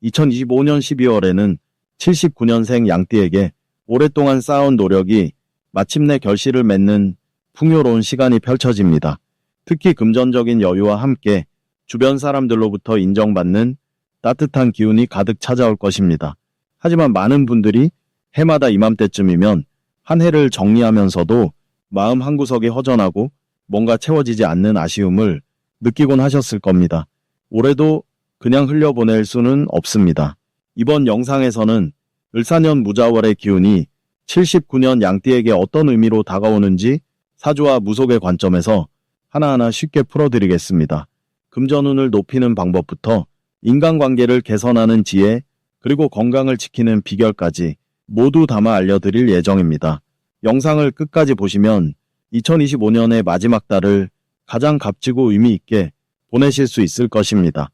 2025년 12월에는 79년생 양띠에게 오랫동안 쌓아온 노력이 마침내 결실을 맺는 풍요로운 시간이 펼쳐집니다. 특히 금전적인 여유와 함께 주변 사람들로부터 인정받는 따뜻한 기운이 가득 찾아올 것입니다. 하지만 많은 분들이 해마다 이맘때쯤이면 한 해를 정리하면서도 마음 한구석이 허전하고 뭔가 채워지지 않는 아쉬움을 느끼곤 하셨을 겁니다. 올해도 그냥 흘려보낼 수는 없습니다. 이번 영상에서는 을사년 무자월의 기운이 79년 양띠에게 어떤 의미로 다가오는지 사주와 무속의 관점에서 하나하나 쉽게 풀어드리겠습니다. 금전운을 높이는 방법부터 인간관계를 개선하는 지혜, 그리고 건강을 지키는 비결까지 모두 담아 알려드릴 예정입니다. 영상을 끝까지 보시면 2025년의 마지막 달을 가장 값지고 의미 있게 보내실 수 있을 것입니다.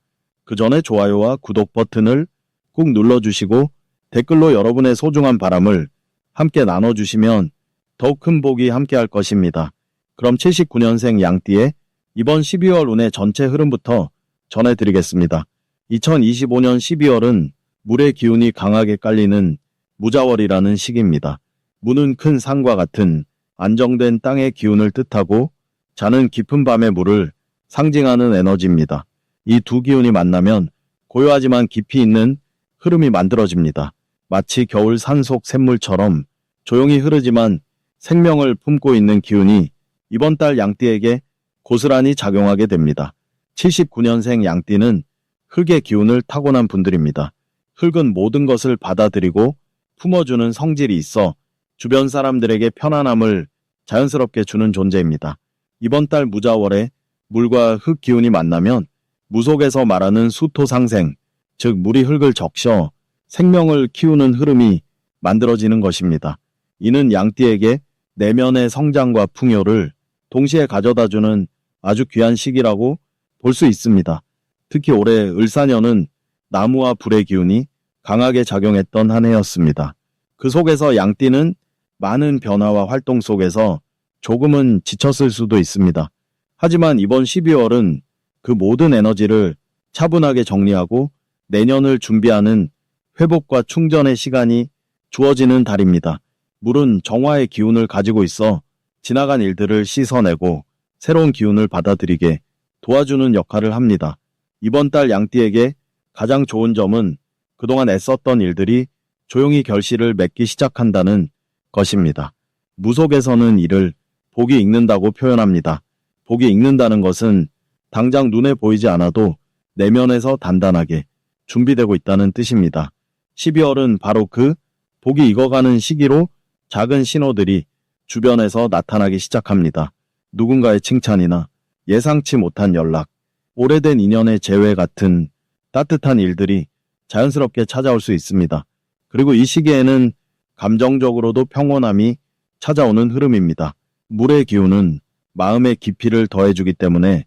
그 전에 좋아요와 구독 버튼을 꾹 눌러주시고 댓글로 여러분의 소중한 바람을 함께 나눠주시면 더욱 큰 복이 함께할 것입니다. 그럼 79년생 양띠의 이번 12월 운의 전체 흐름부터 전해드리겠습니다. 2025년 12월은 물의 기운이 강하게 깔리는 무자월이라는 시기입니다. 무는 큰 산과 같은 안정된 땅의 기운을 뜻하고 자는 깊은 밤의 물을 상징하는 에너지입니다. 이 두 기운이 만나면 고요하지만 깊이 있는 흐름이 만들어집니다. 마치 겨울 산속 샘물처럼 조용히 흐르지만 생명을 품고 있는 기운이 이번 달 양띠에게 고스란히 작용하게 됩니다. 79년생 양띠는 흙의 기운을 타고난 분들입니다. 흙은 모든 것을 받아들이고 품어주는 성질이 있어 주변 사람들에게 편안함을 자연스럽게 주는 존재입니다. 이번 달 무자월에 물과 흙 기운이 만나면 무속에서 말하는 수토상생, 즉 물이 흙을 적셔 생명을 키우는 흐름이 만들어지는 것입니다. 이는 양띠에게 내면의 성장과 풍요를 동시에 가져다주는 아주 귀한 시기라고 볼 수 있습니다. 특히 올해 을사년은 나무와 불의 기운이 강하게 작용했던 한 해였습니다. 그 속에서 양띠는 많은 변화와 활동 속에서 조금은 지쳤을 수도 있습니다. 하지만 이번 12월은 그 모든 에너지를 차분하게 정리하고 내년을 준비하는 회복과 충전의 시간이 주어지는 달입니다. 물은 정화의 기운을 가지고 있어 지나간 일들을 씻어내고 새로운 기운을 받아들이게 도와주는 역할을 합니다. 이번 달 양띠에게 가장 좋은 점은 그동안 애썼던 일들이 조용히 결실을 맺기 시작한다는 것입니다. 무속에서는 이를 복이 익는다고 표현합니다. 복이 익는다는 것은 당장 눈에 보이지 않아도 내면에서 단단하게 준비되고 있다는 뜻입니다. 12월은 바로 그 복이 익어가는 시기로 작은 신호들이 주변에서 나타나기 시작합니다. 누군가의 칭찬이나 예상치 못한 연락, 오래된 인연의 재회 같은 따뜻한 일들이 자연스럽게 찾아올 수 있습니다. 그리고 이 시기에는 감정적으로도 평온함이 찾아오는 흐름입니다. 물의 기운은 마음의 깊이를 더해주기 때문에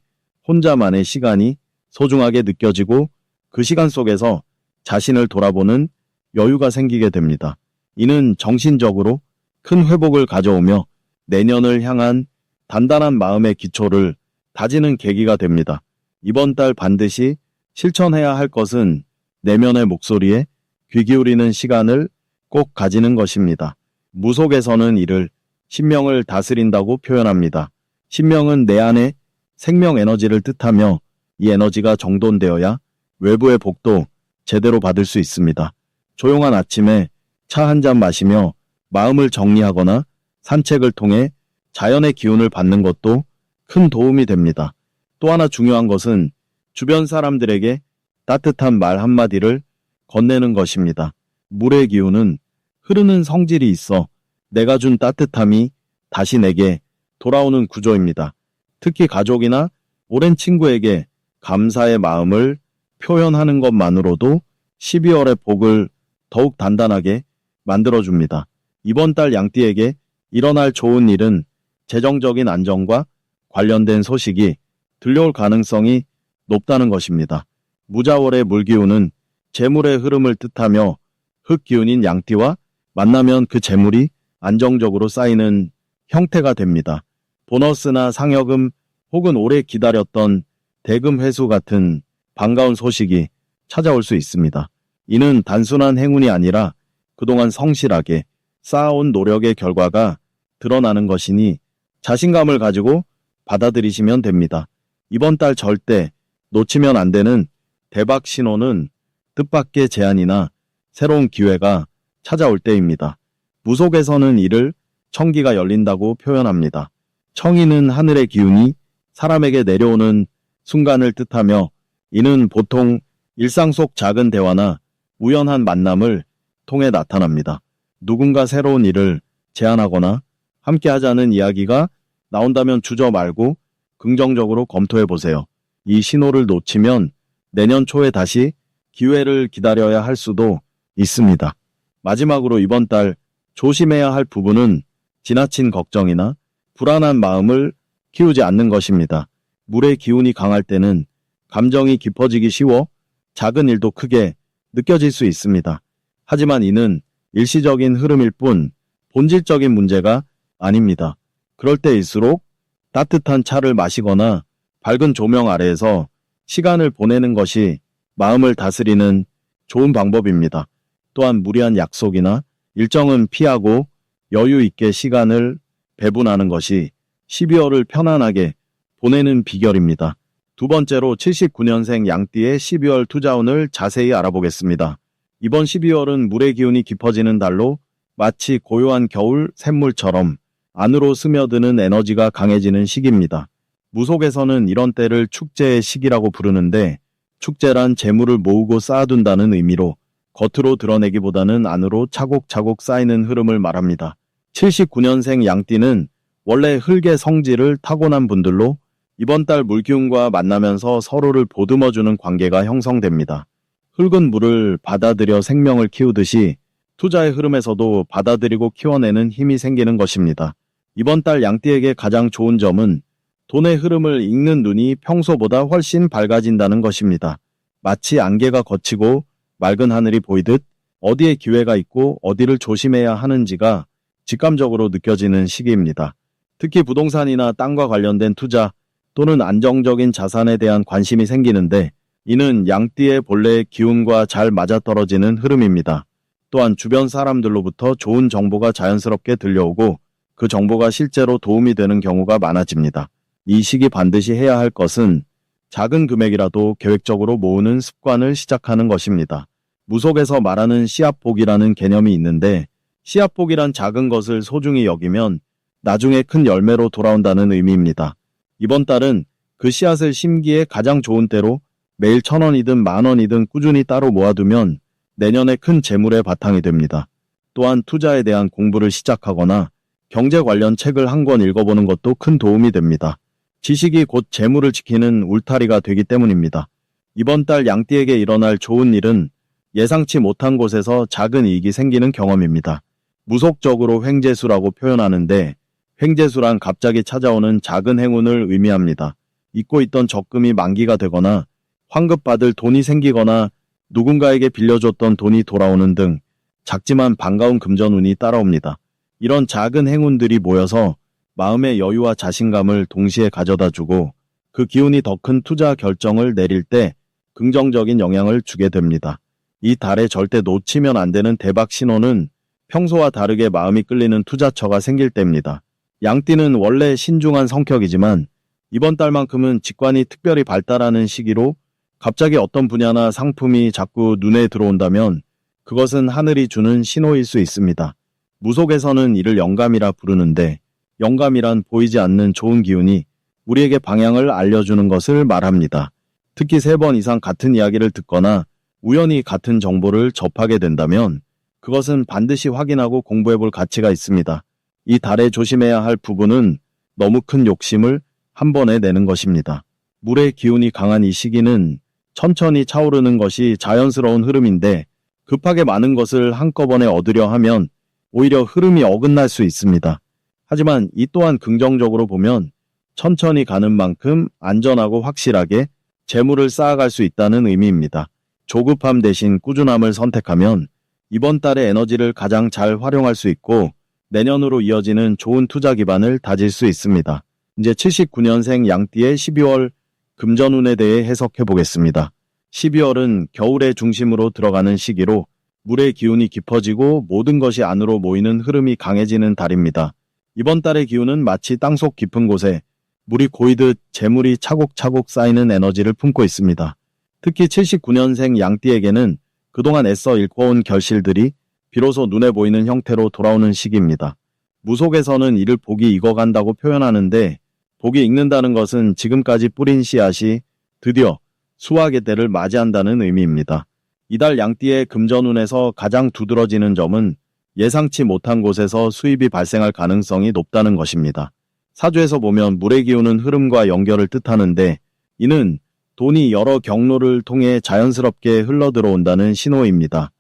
혼자만의 시간이 소중하게 느껴지고 그 시간 속에서 자신을 돌아보는 여유가 생기게 됩니다. 이는 정신적으로 큰 회복을 가져오며 내년을 향한 단단한 마음의 기초를 다지는 계기가 됩니다. 이번 달 반드시 실천해야 할 것은 내면의 목소리에 귀 기울이는 시간을 꼭 가지는 것입니다. 무속에서는 이를 신명을 다스린다고 표현합니다. 신명은 내 안에 생명 에너지를 뜻하며 이 에너지가 정돈되어야 외부의 복도 제대로 받을 수 있습니다. 조용한 아침에 차 한 잔 마시며 마음을 정리하거나 산책을 통해 자연의 기운을 받는 것도 큰 도움이 됩니다. 또 하나 중요한 것은 주변 사람들에게 따뜻한 말 한마디를 건네는 것입니다. 물의 기운은 흐르는 성질이 있어 내가 준 따뜻함이 다시 내게 돌아오는 구조입니다. 특히 가족이나 오랜 친구에게 감사의 마음을 표현하는 것만으로도 12월의 복을 더욱 단단하게 만들어줍니다. 이번 달 양띠에게 일어날 좋은 일은 재정적인 안정과 관련된 소식이 들려올 가능성이 높다는 것입니다. 무자월의 물기운은 재물의 흐름을 뜻하며 흙기운인 양띠와 만나면 그 재물이 안정적으로 쌓이는 형태가 됩니다. 보너스나 상여금 혹은 오래 기다렸던 대금 회수 같은 반가운 소식이 찾아올 수 있습니다. 이는 단순한 행운이 아니라 그동안 성실하게 쌓아온 노력의 결과가 드러나는 것이니 자신감을 가지고 받아들이시면 됩니다. 이번 달 절대 놓치면 안 되는 대박 신호는 뜻밖의 제안이나 새로운 기회가 찾아올 때입니다. 무속에서는 이를 청기가 열린다고 표현합니다. 청이는 하늘의 기운이 사람에게 내려오는 순간을 뜻하며 이는 보통 일상 속 작은 대화나 우연한 만남을 통해 나타납니다. 누군가 새로운 일을 제안하거나 함께 하자는 이야기가 나온다면 주저 말고 긍정적으로 검토해 보세요. 이 신호를 놓치면 내년 초에 다시 기회를 기다려야 할 수도 있습니다. 마지막으로 이번 달 조심해야 할 부분은 지나친 걱정이나 불안한 마음을 키우지 않는 것입니다. 물의 기운이 강할 때는 감정이 깊어지기 쉬워 작은 일도 크게 느껴질 수 있습니다. 하지만 이는 일시적인 흐름일 뿐 본질적인 문제가 아닙니다. 그럴 때일수록 따뜻한 차를 마시거나 밝은 조명 아래에서 시간을 보내는 것이 마음을 다스리는 좋은 방법입니다. 또한 무리한 약속이나 일정은 피하고 여유 있게 시간을 배분하는 것이 12월을 편안하게 보내는 비결입니다. 두 번째로 79년생 양띠의 12월 투자운을 자세히 알아보겠습니다. 이번 12월은 물의 기운이 깊어지는 달로 마치 고요한 겨울 샘물처럼 안으로 스며드는 에너지가 강해지는 시기입니다. 무속에서는 이런 때를 축제의 시기라고 부르는데 축제란 재물을 모으고 쌓아둔다는 의미로 겉으로 드러내기보다는 안으로 차곡차곡 쌓이는 흐름을 말합니다. 79년생 양띠는 원래 흙의 성질을 타고난 분들로 이번 달 물기운과 만나면서 서로를 보듬어주는 관계가 형성됩니다. 흙은 물을 받아들여 생명을 키우듯이 투자의 흐름에서도 받아들이고 키워내는 힘이 생기는 것입니다. 이번 달 양띠에게 가장 좋은 점은 돈의 흐름을 읽는 눈이 평소보다 훨씬 밝아진다는 것입니다. 마치 안개가 걷히고 맑은 하늘이 보이듯 어디에 기회가 있고 어디를 조심해야 하는지가 직감적으로 느껴지는 시기입니다. 특히 부동산이나 땅과 관련된 투자 또는 안정적인 자산에 대한 관심이 생기는데 이는 양띠의 본래의 기운과 잘 맞아떨어지는 흐름입니다. 또한 주변 사람들로부터 좋은 정보가 자연스럽게 들려오고 그 정보가 실제로 도움이 되는 경우가 많아집니다. 이 시기 반드시 해야 할 것은 작은 금액이라도 계획적으로 모으는 습관을 시작하는 것입니다. 무속에서 말하는 씨앗복이라는 개념이 있는데 씨앗복이란 작은 것을 소중히 여기면 나중에 큰 열매로 돌아온다는 의미입니다. 이번 달은 그 씨앗을 심기에 가장 좋은 때로 매일 1,000원이든 10,000원이든 꾸준히 따로 모아두면 내년에 큰 재물의 바탕이 됩니다. 또한 투자에 대한 공부를 시작하거나 경제 관련 책을 한 권 읽어보는 것도 큰 도움이 됩니다. 지식이 곧 재물을 지키는 울타리가 되기 때문입니다. 이번 달 양띠에게 일어날 좋은 일은 예상치 못한 곳에서 작은 이익이 생기는 경험입니다. 무속적으로 횡재수라고 표현하는데 횡재수란 갑자기 찾아오는 작은 행운을 의미합니다. 잊고 있던 적금이 만기가 되거나 환급받을 돈이 생기거나 누군가에게 빌려줬던 돈이 돌아오는 등 작지만 반가운 금전운이 따라옵니다. 이런 작은 행운들이 모여서 마음의 여유와 자신감을 동시에 가져다주고 그 기운이 더 큰 투자 결정을 내릴 때 긍정적인 영향을 주게 됩니다. 이 달에 절대 놓치면 안 되는 대박 신호는 평소와 다르게 마음이 끌리는 투자처가 생길 때입니다. 양띠는 원래 신중한 성격이지만 이번 달만큼은 직관이 특별히 발달하는 시기로 갑자기 어떤 분야나 상품이 자꾸 눈에 들어온다면 그것은 하늘이 주는 신호일 수 있습니다. 무속에서는 이를 영감이라 부르는데 영감이란 보이지 않는 좋은 기운이 우리에게 방향을 알려주는 것을 말합니다. 특히 3번 이상 같은 이야기를 듣거나 우연히 같은 정보를 접하게 된다면 그것은 반드시 확인하고 공부해 볼 가치가 있습니다. 이 달에 조심해야 할 부분은 너무 큰 욕심을 한 번에 내는 것입니다. 물의 기운이 강한 이 시기는 천천히 차오르는 것이 자연스러운 흐름인데 급하게 많은 것을 한꺼번에 얻으려 하면 오히려 흐름이 어긋날 수 있습니다. 하지만 이 또한 긍정적으로 보면 천천히 가는 만큼 안전하고 확실하게 재물을 쌓아갈 수 있다는 의미입니다. 조급함 대신 꾸준함을 선택하면 이번 달의 에너지를 가장 잘 활용할 수 있고 내년으로 이어지는 좋은 투자 기반을 다질 수 있습니다. 이제 79년생 양띠의 12월 금전운에 대해 해석해 보겠습니다. 12월은 겨울의 중심으로 들어가는 시기로 물의 기운이 깊어지고 모든 것이 안으로 모이는 흐름이 강해지는 달입니다. 이번 달의 기운은 마치 땅속 깊은 곳에 물이 고이듯 재물이 차곡차곡 쌓이는 에너지를 품고 있습니다. 특히 79년생 양띠에게는 그동안 애써 일궈온 결실들이 비로소 눈에 보이는 형태로 돌아오는 시기입니다. 무속에서는 이를 복이 익어간다고 표현하는데, 복이 익는다는 것은 지금까지 뿌린 씨앗이 드디어 수확의 때를 맞이한다는 의미입니다. 이달 양띠의 금전운에서 가장 두드러지는 점은 예상치 못한 곳에서 수입이 발생할 가능성이 높다는 것입니다. 사주에서 보면 물의 기운은 흐름과 연결을 뜻하는데, 이는 돈이 여러 경로를 통해 자연스럽게 흘러들어온다는 신호입니다.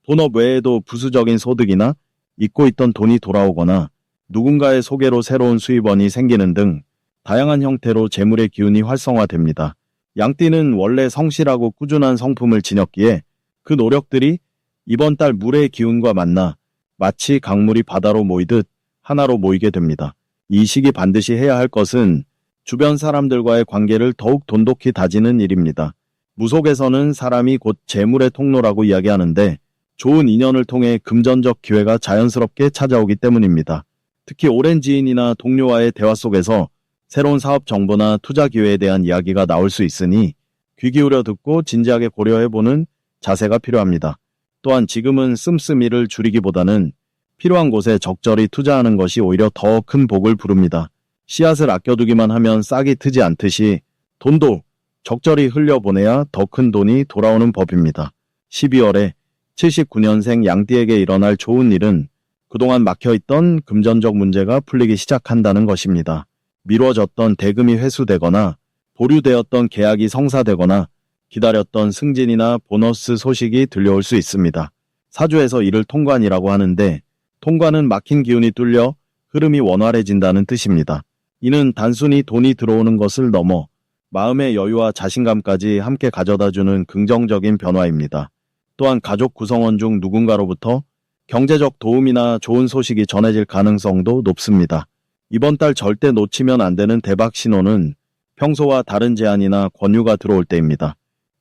본업 외에도 부수적인 소득이나 잊고 있던 돈이 돌아오거나 누군가의 소개로 새로운 수입원이 생기는 등 다양한 형태로 재물의 기운이 활성화됩니다. 양띠는 원래 성실하고 꾸준한 성품을 지녔기에 그 노력들이 이번 달 물의 기운과 만나 마치 강물이 바다로 모이듯 하나로 모이게 됩니다. 이 시기 반드시 해야 할 것은 주변 사람들과의 관계를 더욱 돈독히 다지는 일입니다. 무속에서는 사람이 곧 재물의 통로라고 이야기하는데, 좋은 인연을 통해 금전적 기회가 자연스럽게 찾아오기 때문입니다. 특히 오랜 지인이나 동료와의 대화 속에서 새로운 사업 정보나 투자 기회에 대한 이야기가 나올 수 있으니 귀 기울여 듣고 진지하게 고려해보는 자세가 필요합니다. 또한 지금은 씀씀이를 줄이기보다는 필요한 곳에 적절히 투자하는 것이 오히려 더 큰 복을 부릅니다. 씨앗을 아껴두기만 하면 싹이 트지 않듯이 돈도 적절히 흘려보내야 더 큰 돈이 돌아오는 법입니다. 12월에 79년생 양띠에게 일어날 좋은 일은 그동안 막혀있던 금전적 문제가 풀리기 시작한다는 것입니다. 미뤄졌던 대금이 회수되거나 보류되었던 계약이 성사되거나 기다렸던 승진이나 보너스 소식이 들려올 수 있습니다. 사주에서 이를 통관이라고 하는데, 통관은 막힌 기운이 뚫려 흐름이 원활해진다는 뜻입니다. 이는 단순히 돈이 들어오는 것을 넘어 마음의 여유와 자신감까지 함께 가져다주는 긍정적인 변화입니다. 또한 가족 구성원 중 누군가로부터 경제적 도움이나 좋은 소식이 전해질 가능성도 높습니다. 이번 달 절대 놓치면 안 되는 대박 신호는 평소와 다른 제안이나 권유가 들어올 때입니다.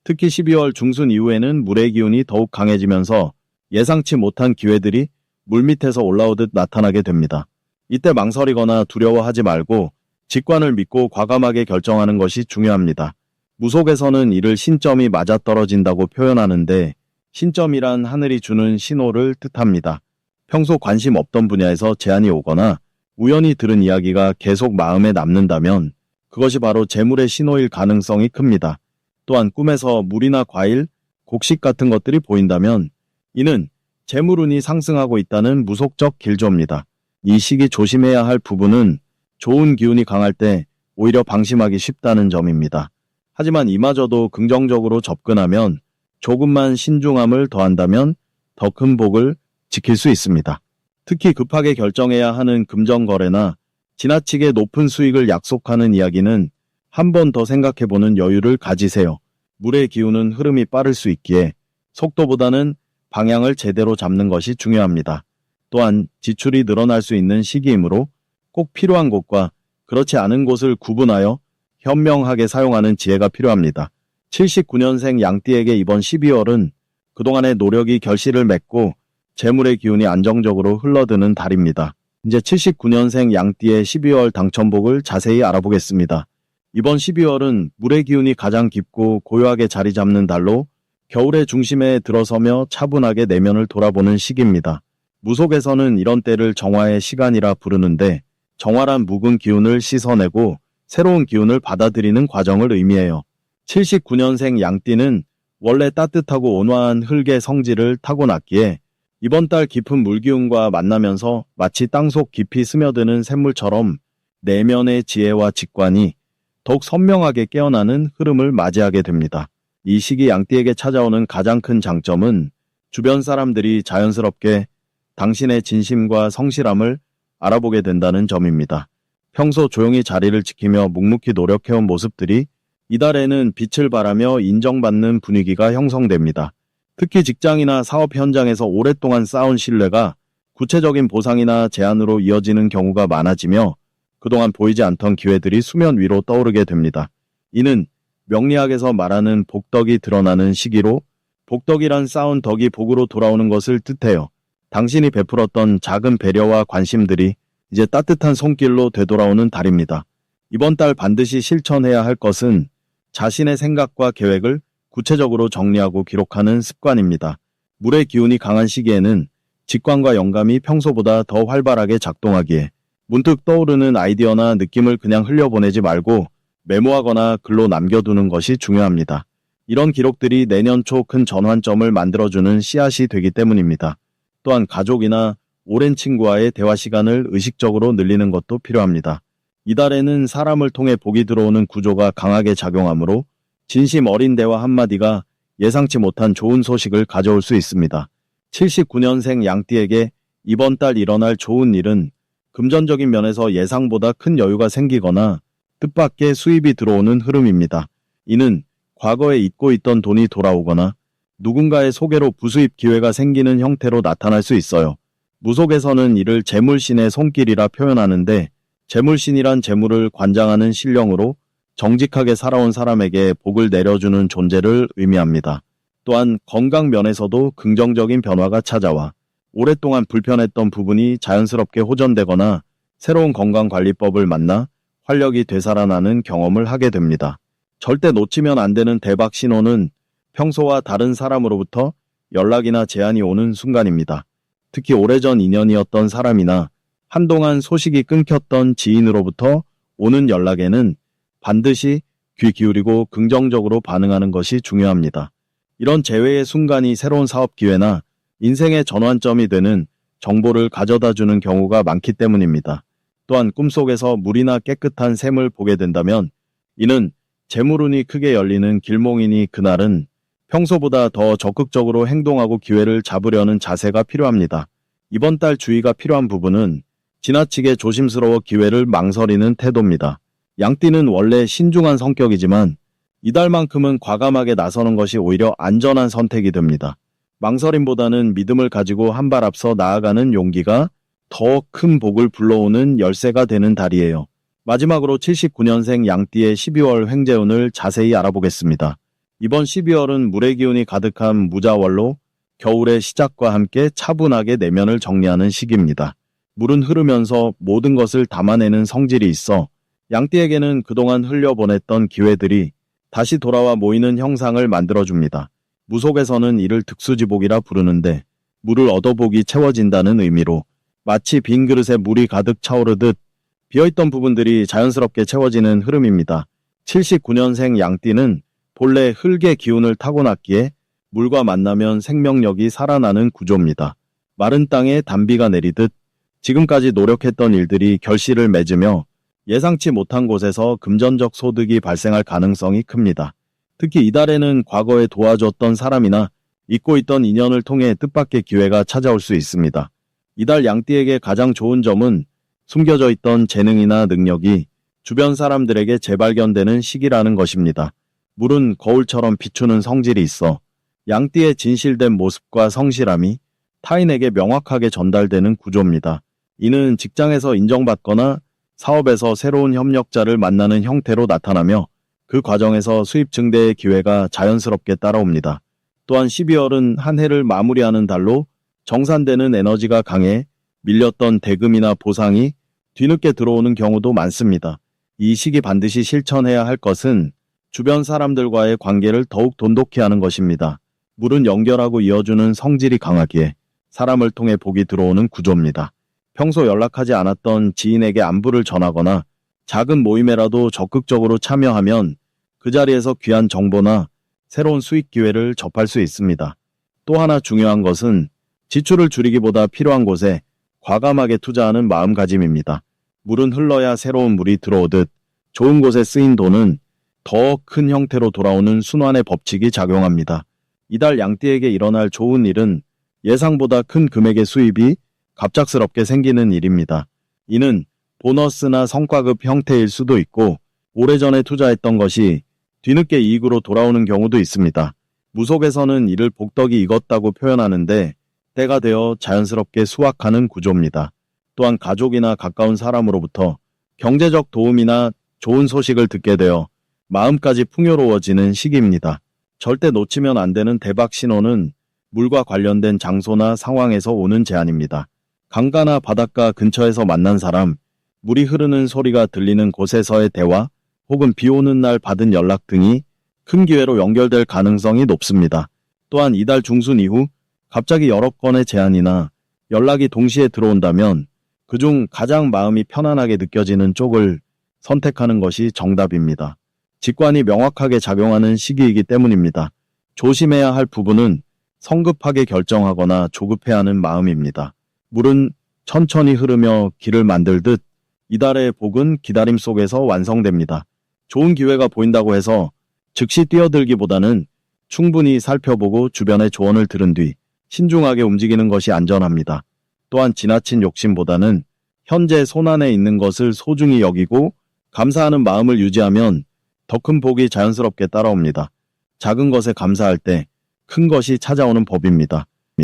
특히 12월 중순 이후에는 물의 기운이 더욱 강해지면서 예상치 못한 기회들이 물밑에서 올라오듯 나타나게 됩니다. 이때 망설이거나 두려워하지 말고 직관을 믿고 과감하게 결정하는 것이 중요합니다. 무속에서는 이를 신점이 맞아떨어진다고 표현하는데, 신점이란 하늘이 주는 신호를 뜻합니다. 평소 관심 없던 분야에서 제안이 오거나 우연히 들은 이야기가 계속 마음에 남는다면 그것이 바로 재물의 신호일 가능성이 큽니다. 또한 꿈에서 물이나 과일, 곡식 같은 것들이 보인다면 이는 재물운이 상승하고 있다는 무속적 길조입니다. 이 시기 조심해야 할 부분은 좋은 기운이 강할 때 오히려 방심하기 쉽다는 점입니다. 하지만 이마저도 긍정적으로 접근하면, 조금만 신중함을 더한다면 더 큰 복을 지킬 수 있습니다. 특히 급하게 결정해야 하는 금전거래나 지나치게 높은 수익을 약속하는 이야기는 한 번 더 생각해보는 여유를 가지세요. 물의 기운은 흐름이 빠를 수 있기에 속도보다는 방향을 제대로 잡는 것이 중요합니다. 또한 지출이 늘어날 수 있는 시기이므로 꼭 필요한 곳과 그렇지 않은 곳을 구분하여 현명하게 사용하는 지혜가 필요합니다. 79년생 양띠에게 이번 12월은 그동안의 노력이 결실을 맺고 재물의 기운이 안정적으로 흘러드는 달입니다. 이제 79년생 양띠의 12월 당첨복을 자세히 알아보겠습니다. 이번 12월은 물의 기운이 가장 깊고 고요하게 자리 잡는 달로 겨울의 중심에 들어서며 차분하게 내면을 돌아보는 시기입니다. 무속에서는 이런 때를 정화의 시간이라 부르는데, 정화란 묵은 기운을 씻어내고 새로운 기운을 받아들이는 과정을 의미해요. 79년생 양띠는 원래 따뜻하고 온화한 흙의 성질을 타고났기에 이번 달 깊은 물기운과 만나면서 마치 땅속 깊이 스며드는 샘물처럼 내면의 지혜와 직관이 더욱 선명하게 깨어나는 흐름을 맞이하게 됩니다. 이 시기 양띠에게 찾아오는 가장 큰 장점은 주변 사람들이 자연스럽게 당신의 진심과 성실함을 알아보게 된다는 점입니다. 평소 조용히 자리를 지키며 묵묵히 노력해온 모습들이 이달에는 빛을 발하며 인정받는 분위기가 형성됩니다. 특히 직장이나 사업 현장에서 오랫동안 쌓은 신뢰가 구체적인 보상이나 제안으로 이어지는 경우가 많아지며 그동안 보이지 않던 기회들이 수면 위로 떠오르게 됩니다. 이는 명리학에서 말하는 복덕이 드러나는 시기로 복덕이란 쌓은 덕이 복으로 돌아오는 것을 뜻해요. 당신이 베풀었던 작은 배려와 관심들이 이제 따뜻한 손길로 되돌아오는 달입니다. 이번 달 반드시 실천해야 할 것은 자신의 생각과 계획을 구체적으로 정리하고 기록하는 습관입니다. 물의 기운이 강한 시기에는 직관과 영감이 평소보다 더 활발하게 작동하기에 문득 떠오르는 아이디어나 느낌을 그냥 흘려보내지 말고 메모하거나 글로 남겨두는 것이 중요합니다. 이런 기록들이 내년 초 큰 전환점을 만들어주는 씨앗이 되기 때문입니다. 또한 가족이나 오랜 친구와의 대화 시간을 의식적으로 늘리는 것도 필요합니다. 이달에는 사람을 통해 복이 들어오는 구조가 강하게 작용하므로 진심 어린 대화 한마디가 예상치 못한 좋은 소식을 가져올 수 있습니다. 79년생 양띠에게 이번 달 일어날 좋은 일은 금전적인 면에서 예상보다 큰 여유가 생기거나 뜻밖의 수입이 들어오는 흐름입니다. 이는 과거에 잊고 있던 돈이 돌아오거나 누군가의 소개로 부수입 기회가 생기는 형태로 나타날 수 있어요. 무속에서는 이를 재물신의 손길이라 표현하는데 재물신이란 재물을 관장하는 신령으로 정직하게 살아온 사람에게 복을 내려주는 존재를 의미합니다. 또한 건강 면에서도 긍정적인 변화가 찾아와 오랫동안 불편했던 부분이 자연스럽게 호전되거나 새로운 건강관리법을 만나 활력이 되살아나는 경험을 하게 됩니다. 절대 놓치면 안 되는 대박 신호는 평소와 다른 사람으로부터 연락이나 제안이 오는 순간입니다. 특히 오래전 인연이었던 사람이나 한동안 소식이 끊겼던 지인으로부터 오는 연락에는 반드시 귀 기울이고 긍정적으로 반응하는 것이 중요합니다. 이런 재회의 순간이 새로운 사업 기회나 인생의 전환점이 되는 정보를 가져다주는 경우가 많기 때문입니다. 또한 꿈속에서 물이나 깨끗한 샘을 보게 된다면 이는 재물운이 크게 열리는 길몽이니 그날은 평소보다 더 적극적으로 행동하고 기회를 잡으려는 자세가 필요합니다. 이번 달 주의가 필요한 부분은 지나치게 조심스러워 기회를 망설이는 태도입니다. 양띠는 원래 신중한 성격이지만 이달만큼은 과감하게 나서는 것이 오히려 안전한 선택이 됩니다. 망설임보다는 믿음을 가지고 한 발 앞서 나아가는 용기가 더 큰 복을 불러오는 열쇠가 되는 달이에요. 마지막으로 79년생 양띠의 12월 횡재운을 자세히 알아보겠습니다. 이번 12월은 물의 기운이 가득한 무자월로 겨울의 시작과 함께 차분하게 내면을 정리하는 시기입니다. 물은 흐르면서 모든 것을 담아내는 성질이 있어 양띠에게는 그동안 흘려보냈던 기회들이 다시 돌아와 모이는 형상을 만들어줍니다. 무속에서는 이를 득수지복이라 부르는데 물을 얻어복이 채워진다는 의미로 마치 빈 그릇에 물이 가득 차오르듯 비어있던 부분들이 자연스럽게 채워지는 흐름입니다. 79년생 양띠는 본래 흙의 기운을 타고났기에 물과 만나면 생명력이 살아나는 구조입니다. 마른 땅에 단비가 내리듯 지금까지 노력했던 일들이 결실을 맺으며 예상치 못한 곳에서 금전적 소득이 발생할 가능성이 큽니다. 특히 이달에는 과거에 도와줬던 사람이나 잊고 있던 인연을 통해 뜻밖의 기회가 찾아올 수 있습니다. 이달 양띠에게 가장 좋은 점은 숨겨져 있던 재능이나 능력이 주변 사람들에게 재발견되는 시기라는 것입니다. 물은 거울처럼 비추는 성질이 있어 양띠의 진실된 모습과 성실함이 타인에게 명확하게 전달되는 구조입니다. 이는 직장에서 인정받거나 사업에서 새로운 협력자를 만나는 형태로 나타나며 그 과정에서 수입 증대의 기회가 자연스럽게 따라옵니다. 또한 12월은 한 해를 마무리하는 달로 정산되는 에너지가 강해 밀렸던 대금이나 보상이 뒤늦게 들어오는 경우도 많습니다. 이 시기 반드시 실천해야 할 것은 주변 사람들과의 관계를 더욱 돈독히 하는 것입니다. 물은 연결하고 이어주는 성질이 강하기에 사람을 통해 복이 들어오는 구조입니다. 평소 연락하지 않았던 지인에게 안부를 전하거나 작은 모임에라도 적극적으로 참여하면 그 자리에서 귀한 정보나 새로운 수익 기회를 접할 수 있습니다. 또 하나 중요한 것은 지출을 줄이기보다 필요한 곳에 과감하게 투자하는 마음가짐입니다. 물은 흘러야 새로운 물이 들어오듯 좋은 곳에 쓰인 돈은 더 큰 형태로 돌아오는 순환의 법칙이 작용합니다. 이달 양띠에게 일어날 좋은 일은 예상보다 큰 금액의 수입이 갑작스럽게 생기는 일입니다. 이는 보너스나 성과급 형태일 수도 있고 오래전에 투자했던 것이 뒤늦게 이익으로 돌아오는 경우도 있습니다. 무속에서는 이를 복덕이 익었다고 표현하는데 때가 되어 자연스럽게 수확하는 구조입니다. 또한 가족이나 가까운 사람으로부터 경제적 도움이나 좋은 소식을 듣게 되어 마음까지 풍요로워지는 시기입니다. 절대 놓치면 안 되는 대박 신호는 물과 관련된 장소나 상황에서 오는 제안입니다. 강가나 바닷가 근처에서 만난 사람, 물이 흐르는 소리가 들리는 곳에서의 대화, 혹은 비 오는 날 받은 연락 등이 큰 기회로 연결될 가능성이 높습니다. 또한 이달 중순 이후 갑자기 여러 건의 제안이나 연락이 동시에 들어온다면 그중 가장 마음이 편안하게 느껴지는 쪽을 선택하는 것이 정답입니다. 직관이 명확하게 작용하는 시기이기 때문입니다. 조심해야 할 부분은 성급하게 결정하거나 조급해하는 마음입니다. 물은 천천히 흐르며 길을 만들듯 이달의 복은 기다림 속에서 완성됩니다. 좋은 기회가 보인다고 해서 즉시 뛰어들기보다는 충분히 살펴보고 주변의 조언을 들은 뒤 신중하게 움직이는 것이 안전합니다. 또한 지나친 욕심보다는 현재 손안에 있는 것을 소중히 여기고 감사하는 마음을 유지하면 더 큰 복이 자연스럽게 따라옵니다. 작은 것에 감사할 때 큰 것이 찾아오는 법입니다.